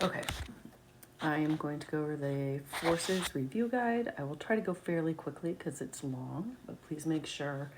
Okay, I am going to go over the forces review guide. I will try to go fairly quickly because it's long, but please make sure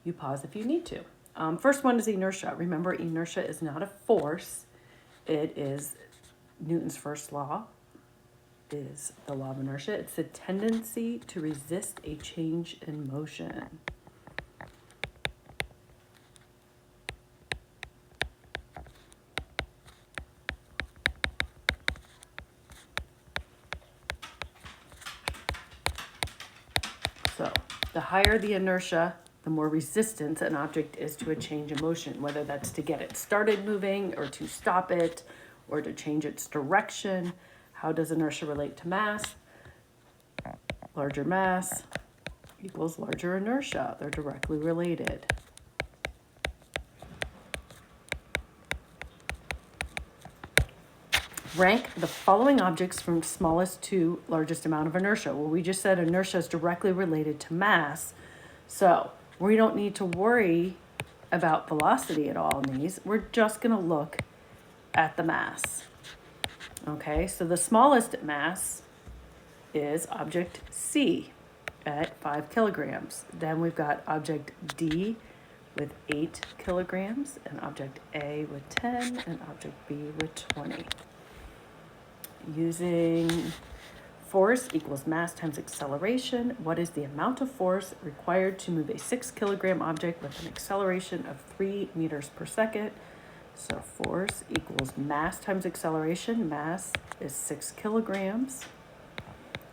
you pause if you need to. First one is inertia. Remember, inertia is not a force. It is Newton's first law, is the law of inertia. It's the tendency to resist a change in motion. So the higher the inertia, the more resistance an object is to a change in motion, whether that's to get it started moving or to stop it or to change its direction. How does inertia relate to mass? Larger mass equals larger inertia. They're directly related. Rank the following objects from smallest to largest amount of inertia. Well, we just said inertia is directly related to mass. So we don't need to worry about velocity at all in these. We're just going to look at the mass. Okay, so the smallest mass is object C at 5 kilograms. Then we've got object D with 8 kilograms, and object A with 10, and object B with 20. Using force equals mass times acceleration. What is the amount of force required to move a 6 kilogram object with an acceleration of 3 meters per second? So force equals mass times acceleration. Mass is 6 kilograms.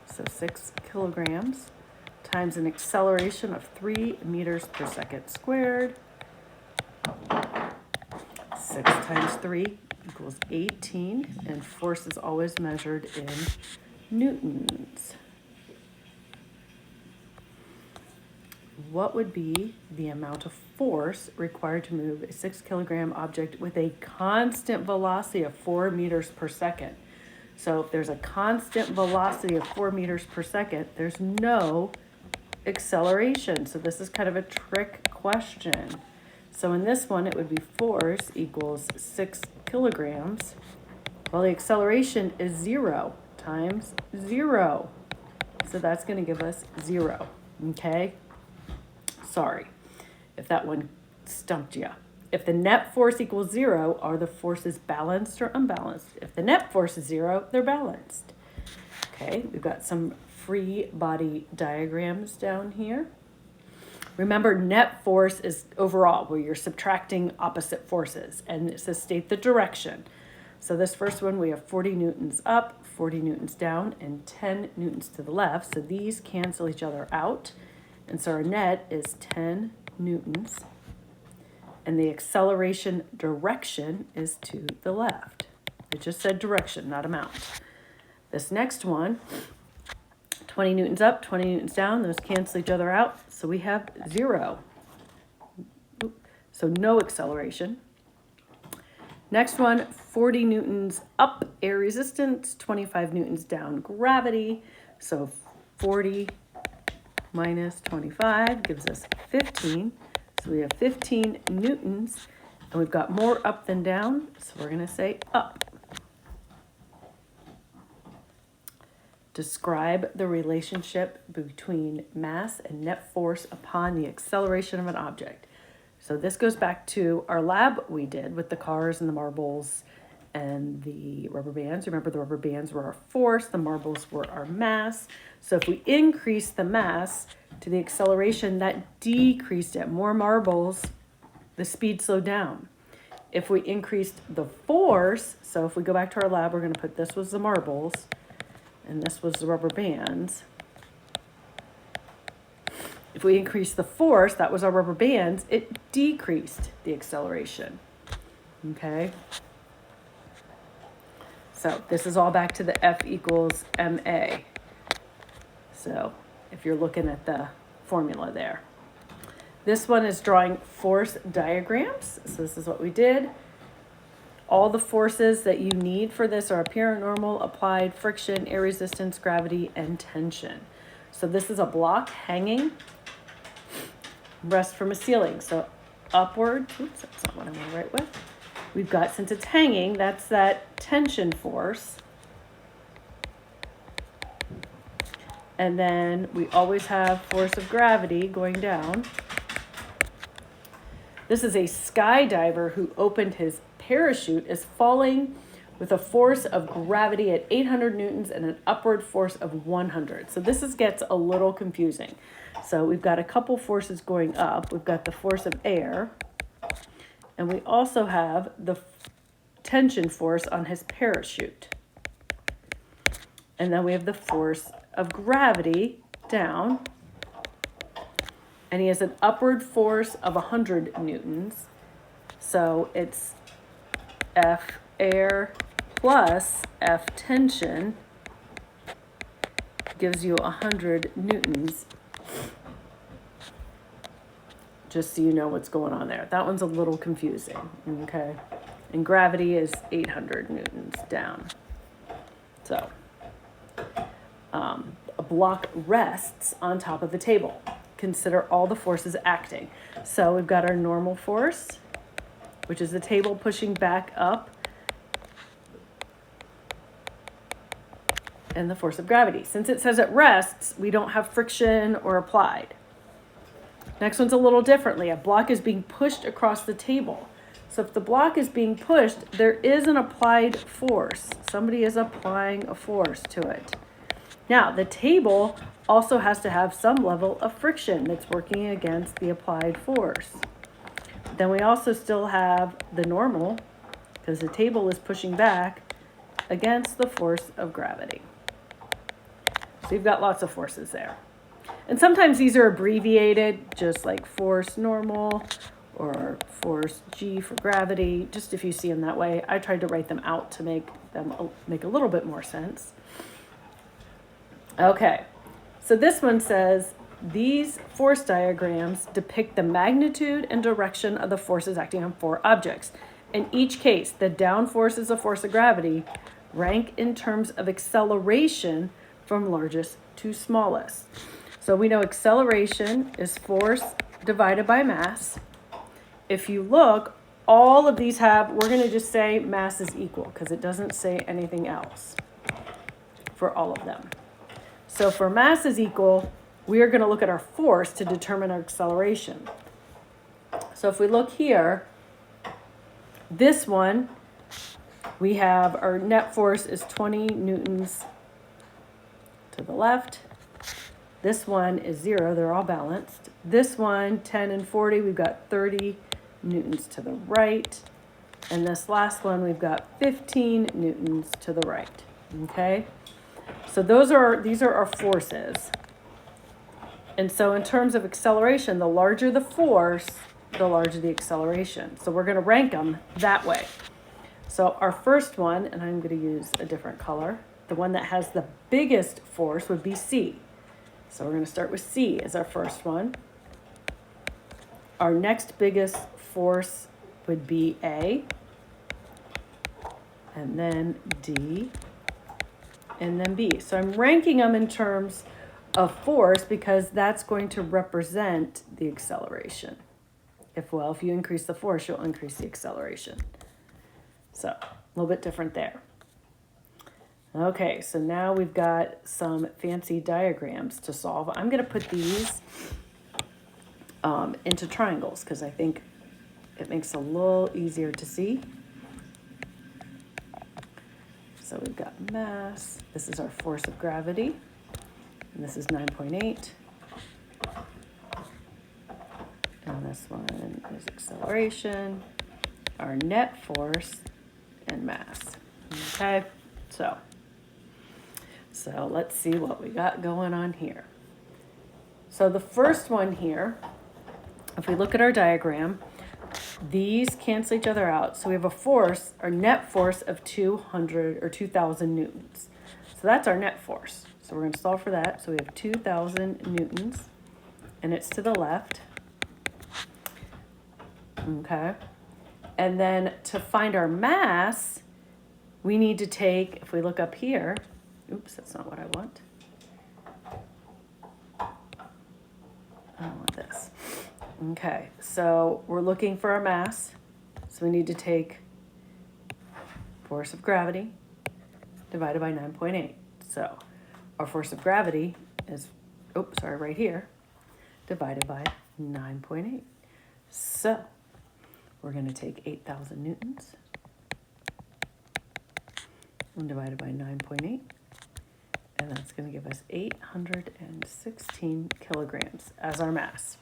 So 6 kilograms times an acceleration of 3 meters per second squared. 6 times 3 equals 18, and force is always measured in newtons. What would be the amount of force required to move a 6 kilogram object with a constant velocity of 4 meters per second? So if there's a constant velocity of 4 meters per second, there's no acceleration. So this is kind of a trick question. So in this one, it would be force equals 6 kilograms. Well, the acceleration is 0 times 0. So that's going to give us 0. Okay? Sorry if that one stumped you. If the net force equals 0, are the forces balanced or unbalanced? If the net force is 0, they're balanced. Okay, we've got some free body diagrams down here. Remember, net force is overall, where you're subtracting opposite forces, and it says state the direction. So this first one, we have 40 newtons up, 40 newtons down, and 10 newtons to the left. So these cancel each other out. And so our net is 10 newtons. And the acceleration direction is to the left. It just said direction, not amount. This next one, 20 newtons up, 20 newtons down, those cancel each other out. So we have 0. So no acceleration. Next one, 40 newtons up, air resistance, 25 newtons down, gravity. So 40 minus 25 gives us 15. So we have 15 newtons, and we've got more up than down, so we're going to say up. Describe the relationship between mass and net force upon the acceleration of an object. So this goes back to our lab we did with the cars and the marbles and the rubber bands. Remember, the rubber bands were our force, the marbles were our mass. So if we increase the mass to the acceleration, that decreased it. More marbles, the speed slowed down. If we increased the force, so if we go back to our lab, we're going to put this was the marbles, and this was the rubber bands. If we increase the force, that was our rubber bands, it decreased the acceleration. Okay? So this is all back to the F equals ma. So if you're looking at the formula there. This one is drawing force diagrams. So this is what we did. All the forces that you need for this are apparent, normal, applied, friction, air resistance, gravity, and tension. So this is a block hanging, rest from a ceiling. So upward, oops, that's not what I want to write with. we've got, since it's hanging, that's that tension force. And then we always have force of gravity going down. This is a skydiver who opened his parachute, is falling with a force of gravity at 800 newtons and an upward force of 100. So this gets a little confusing. So we've got a couple forces going up. We've got the force of air, and we also have the tension force on his parachute. And then we have the force of gravity down, and he has an upward force of 100 newtons. So it's F air plus F tension gives you 100 newtons. Just so you know what's going on there. That one's a little confusing, okay? And gravity is 800 newtons down. So a block rests on top of the table. Consider all the forces acting. So we've got our normal force, which is the table pushing back up, and the force of gravity. Since it says it rests, we don't have friction or applied. Next one's a little differently. A block is being pushed across the table. So if the block is being pushed, there is an applied force. Somebody is applying a force to it. Now, the table also has to have some level of friction that's working against the applied force. Then we also still have the normal, because the table is pushing back against the force of gravity. So you've got lots of forces there. And sometimes these are abbreviated, just like force normal or force G for gravity, just if you see them that way. I tried to write them out to make them make a little bit more sense. Okay, so this one says, these force diagrams depict the magnitude and direction of the forces acting on four objects. In each case, the down force is a force of gravity, rank in terms of acceleration from largest to smallest. So we know acceleration is force divided by mass. If you look, all of these have, we're going to just say mass is equal because it doesn't say anything else for all of them. So for mass is equal, we are going to look at our force to determine our acceleration. So if we look here, this one, we have our net force is 20 newtons to the left. This one is 0, they're all balanced. This one, 10 and 40, we've got 30 newtons to the right. And this last one, we've got 15 newtons to the right, okay? So these are our forces. And so in terms of acceleration, the larger the force, the larger the acceleration. So we're going to rank them that way. So our first one, and I'm going to use a different color, the one that has the biggest force would be C. So we're going to start with C as our first one. Our next biggest force would be A, and then D, and then B. So I'm ranking them in terms of force because that's going to represent the acceleration. If you increase the force, you'll increase the acceleration. So a little bit different there. Okay, so now we've got some fancy diagrams to solve. I'm going to put these into triangles because I think it makes it a little easier to see. So we've got mass. This is our force of gravity. And this is 9.8. And this one is acceleration, our net force, and mass. Okay, so let's see what we got going on here. So the first one here, if we look at our diagram, these cancel each other out. So we have a force, our net force of 200 or 2,000 newtons. So that's our net force. So we're going to solve for that. So we have 2,000 newtons, and it's to the left. Okay. And then to find our mass, we need to take, if we look up here, oops, that's not what I want. I want this. Okay, so we're looking for our mass. So we need to take force of gravity divided by 9.8. So our force of gravity is, right here, divided by 9.8. So we're going to take 8,000 newtons and divide it by 9.8. And that's going to give us 816 kilograms as our mass.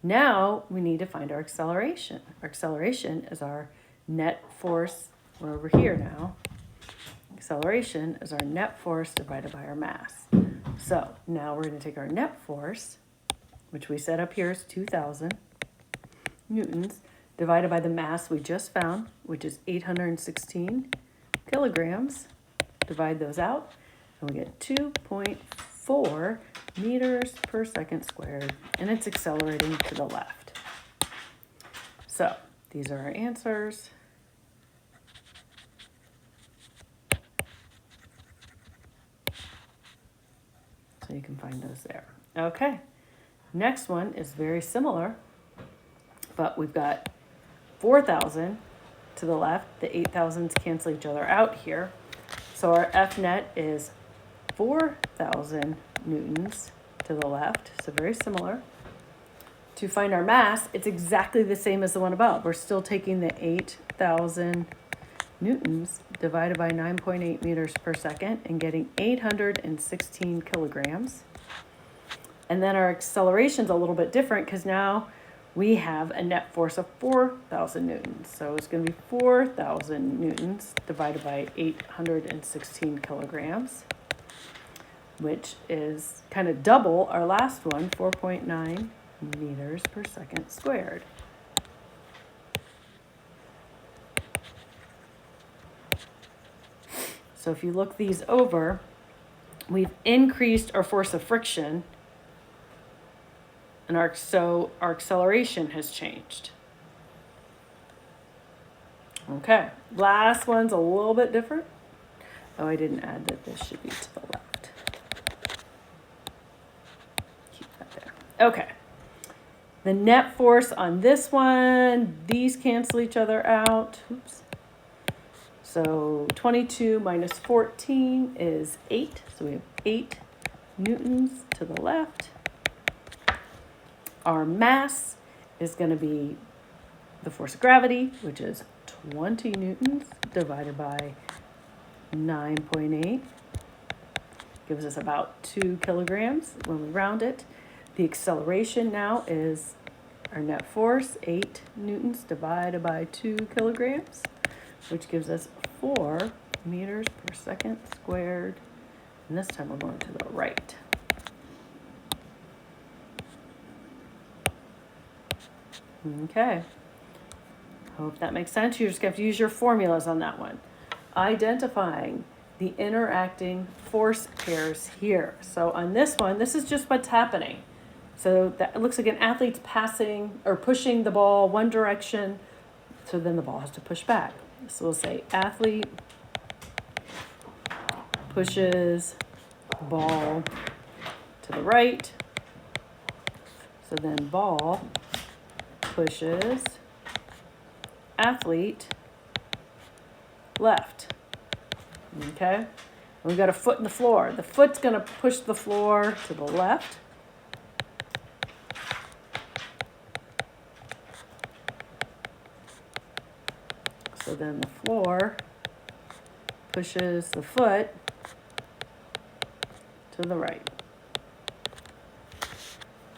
Now we need to find our acceleration. Our acceleration is our net force. We're over here now. Acceleration is our net force divided by our mass. So now we're going to take our net force, which we set up here is 2,000 newtons, divided by the mass we just found, which is 816 kilograms. Divide those out, and we get 2.4 meters per second squared, and it's accelerating to the left. So these are our answers. So you can find those there. Okay, next one is very similar, but we've got 4,000 to the left. The 8,000s cancel each other out here. So our F net is 4,000 newtons to the left, so very similar. To find our mass, it's exactly the same as the one above. We're still taking the 8,000 newtons divided by 9.8 meters per second and getting 816 kilograms. And then our acceleration's a little bit different because now we have a net force of 4,000 newtons. So it's going to be 4,000 newtons divided by 816 kilograms, which is kind of double our last one, 4.9 meters per second squared. So if you look these over, we've increased our force of friction, and our acceleration has changed. Okay, last one's a little bit different. Oh, I didn't add that this should be to the left. Keep that there. Okay. The net force on this one, these cancel each other out. Oops. So 22 minus 14 is 8. So we have 8 newtons to the left. Our mass is going to be the force of gravity, which is 20 newtons divided by 9.8. Gives us about 2 kilograms when we round it. The acceleration now is our net force, 8 newtons divided by 2 kilograms, which gives us 4 meters per second squared. And this time we're going to the right. Okay. Hope that makes sense. You just have to use your formulas on that one. Identifying the interacting force pairs here. So on this one, this is just what's happening. So that it looks like an athlete's passing or pushing the ball one direction, so then the ball has to push back. So we'll say athlete pushes ball to the right, so then ball pushes athlete left. Okay? And we've got a foot in the floor. The foot's going to push the floor to the left. So then the floor pushes the foot to the right.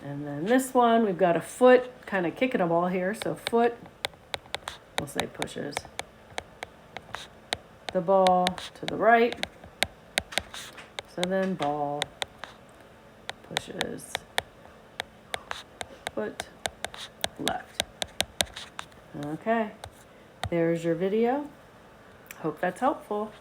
And then this one, we've got a foot kind of kicking a ball here. So foot, we'll say pushes the ball to the right. So then ball pushes foot left. Okay, there's your video. Hope that's helpful.